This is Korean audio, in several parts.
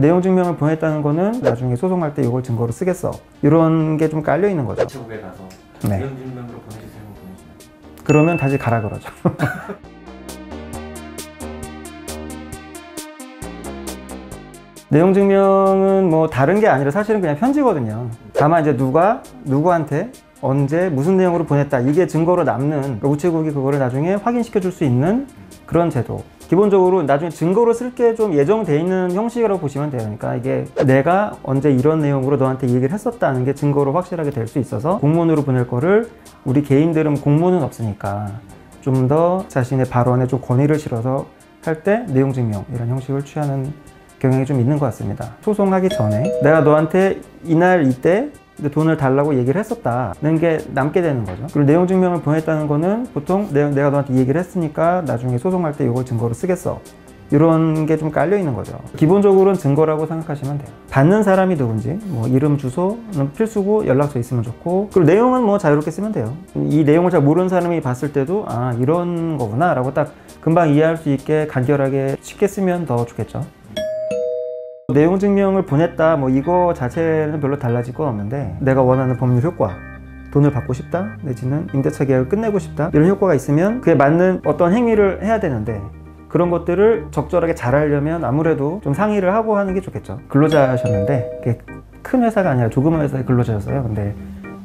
내용 증명을 보냈다는 거는 나중에 소송할 때 이걸 증거로 쓰겠어, 이런 게 좀 깔려 있는 거죠. 우체국에 가서 네. 내용 증명으로 보내주세요. 보내주세요. 그러면 다시 가라 그러죠. 내용 증명은 뭐 다른 게 아니라 사실은 그냥 편지거든요. 다만 이제 누가 누구한테 언제 무슨 내용으로 보냈다, 이게 증거로 남는, 그러니까 우체국이 그거를 나중에 확인시켜 줄 수 있는 그런 제도. 기본적으로 나중에 증거로 쓸 게 좀 예정돼 있는 형식이라고 보시면 돼요. 그러니까 이게 내가 언제 이런 내용으로 너한테 얘기를 했었다는 게 증거로 확실하게 될 수 있어서, 공문으로 보낼 거를 우리 개인들은 공문은 없으니까 좀 더 자신의 발언에 좀 권위를 실어서 할 때 내용 증명 이런 형식을 취하는 경향이 좀 있는 것 같습니다. 소송하기 전에 내가 너한테 이날 이때 돈을 달라고 얘기를 했었다는 게 남게 되는 거죠. 그리고 내용 증명을 보냈다는 거는 보통 내가 너한테 얘기를 했으니까 나중에 소송할 때 이걸 증거로 쓰겠어, 이런 게 좀 깔려 있는 거죠. 기본적으로는 증거라고 생각하시면 돼요. 받는 사람이 누군지, 뭐 이름, 주소는 필수고 연락처 있으면 좋고, 그리고 내용은 뭐 자유롭게 쓰면 돼요. 이 내용을 잘 모르는 사람이 봤을 때도 아, 이런 거구나 라고 딱 금방 이해할 수 있게 간결하게 쉽게 쓰면 더 좋겠죠. 내용 증명을 보냈다, 뭐 이거 자체는 별로 달라질 건 없는데, 내가 원하는 법률 효과, 돈을 받고 싶다, 내지는 임대차 계약을 끝내고 싶다, 이런 효과가 있으면 그에 맞는 어떤 행위를 해야 되는데, 그런 것들을 적절하게 잘 하려면 아무래도 좀 상의를 하고 하는 게 좋겠죠. 근로자셨는데, 그게 큰 회사가 아니라 조그만 회사의 근로자였어요. 근데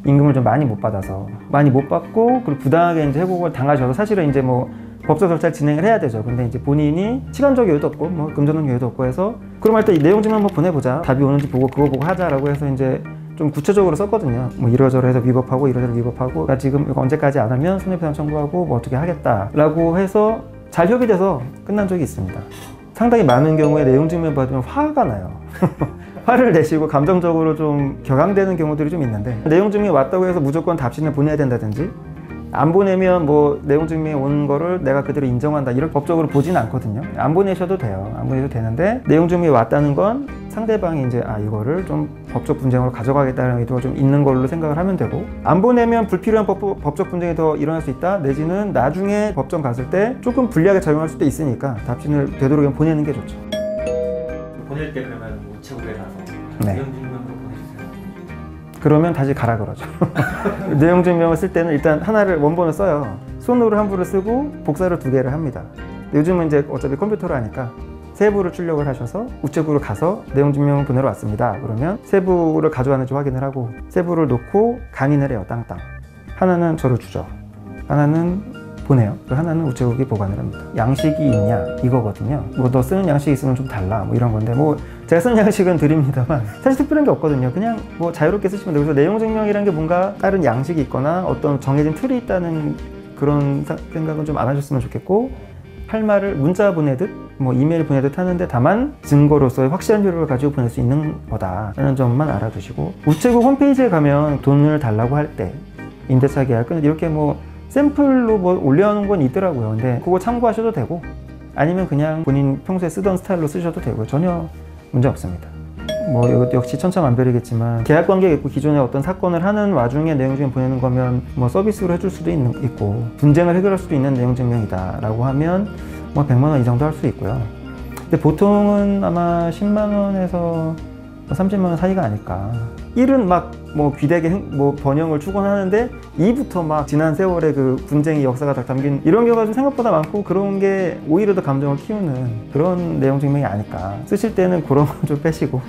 임금을 좀 많이 못 받아서, 많이 못 받고, 그리고 부당하게 이제 회복을 당하셔서, 사실은 이제 뭐 법적 절차를 진행을 해야 되죠. 근데 이제 본인이 시간적 여유도 없고 뭐 금전적 여유도 없고 해서, 그럼 할 때 이 내용 증명 한번 보내보자, 답이 오는지 보고 그거 보고 하자라고 해서 이제 좀 구체적으로 썼거든요. 뭐 이러저러해서 위법하고 이러저러 위법하고, 나 지금 이거 언제까지 안 하면 손해배상 청구하고 뭐 어떻게 하겠다라고 해서 잘 협의돼서 끝난 적이 있습니다. 상당히 많은 경우에 내용 증명 받으면 화가 나요. 화를 내시고 감정적으로 좀 격앙되는 경우들이 좀 있는데, 내용 증명이 왔다고 해서 무조건 답신을 보내야 된다든지, 안 보내면 뭐 내용 증명이 온 거를 내가 그대로 인정한다, 이런 법적으로 보지는 않거든요. 안 보내셔도 돼요. 안 보내셔도 되는데, 내용 증명이 왔다는 건 상대방이 이제 이거를 좀 법적 분쟁으로 가져가겠다는 의도가 좀 있는 걸로 생각을 하면 되고, 안 보내면 불필요한 법적 분쟁이 더 일어날 수 있다, 내지는 나중에 법정 갔을 때 조금 불리하게 작용할 수도 있으니까 답신을 되도록이면 보내는 게 좋죠. 보낼 때 그러면 우체국에 가서 네. 내용 증명으로 보내주세요. 그러면 다시 가라 그러죠. 내용 증명을 쓸 때는 일단 하나를 원본을 써요. 손으로 한 부를 쓰고 복사를 2개를 합니다. 요즘은 이제 어차피 컴퓨터로 하니까 세 부를 출력을 하셔서 우체국으로 가서 내용 증명을 보내러 왔습니다. 그러면 세 부를 가져왔는지 확인을 하고, 세 부를 놓고 강인을 해요. 땅땅. 하나는 저를 주죠. 하나는 보내요. 하나는 우체국이 보관을 합니다. 양식이 있냐 이거거든요. 뭐 너 쓰는 양식이 있으면 좀 달라, 뭐 이런 건데, 뭐 제가 쓰는 양식은 드립니다만 사실 특별한 게 없거든요. 그냥 뭐 자유롭게 쓰시면 돼요. 그래서 내용 증명이라는 게 뭔가 다른 양식이 있거나 어떤 정해진 틀이 있다는 그런 생각은 좀 안 하셨으면 좋겠고, 할 말을 문자 보내듯 뭐 이메일 보내듯 하는데, 다만 증거로서의 확실한 효력을 가지고 보낼 수 있는 거다라는 점만 알아두시고, 우체국 홈페이지에 가면 돈을 달라고 할 때 임대차 계약 끊을 때 이렇게 뭐 샘플로 뭐 올려놓은 건 있더라고요. 근데 그거 참고하셔도 되고, 아니면 그냥 본인 평소에 쓰던 스타일로 쓰셔도 되고 전혀 문제 없습니다. 뭐 이것도 역시 천차만별이겠지만, 계약 관계가 있고 기존에 어떤 사건을 하는 와중에 내용 증명 보내는 거면 뭐 서비스로 해줄 수도 있고, 분쟁을 해결할 수도 있는 내용 증명이다 라고 하면 뭐 100만 원 이상도 할 수 있고요. 근데 보통은 아마 10만 원에서 30만 원 사이가 아닐까. 1은 막 뭐 귀되게 뭐 번영을 추구하는데, 2부터 막 지난 세월의 그 분쟁의 역사가 다 담긴 이런 경우가 좀 생각보다 많고, 그런 게 오히려 더 감정을 키우는 그런 내용 증명이 아닐까. 쓰실 때는 그런 거 좀 빼시고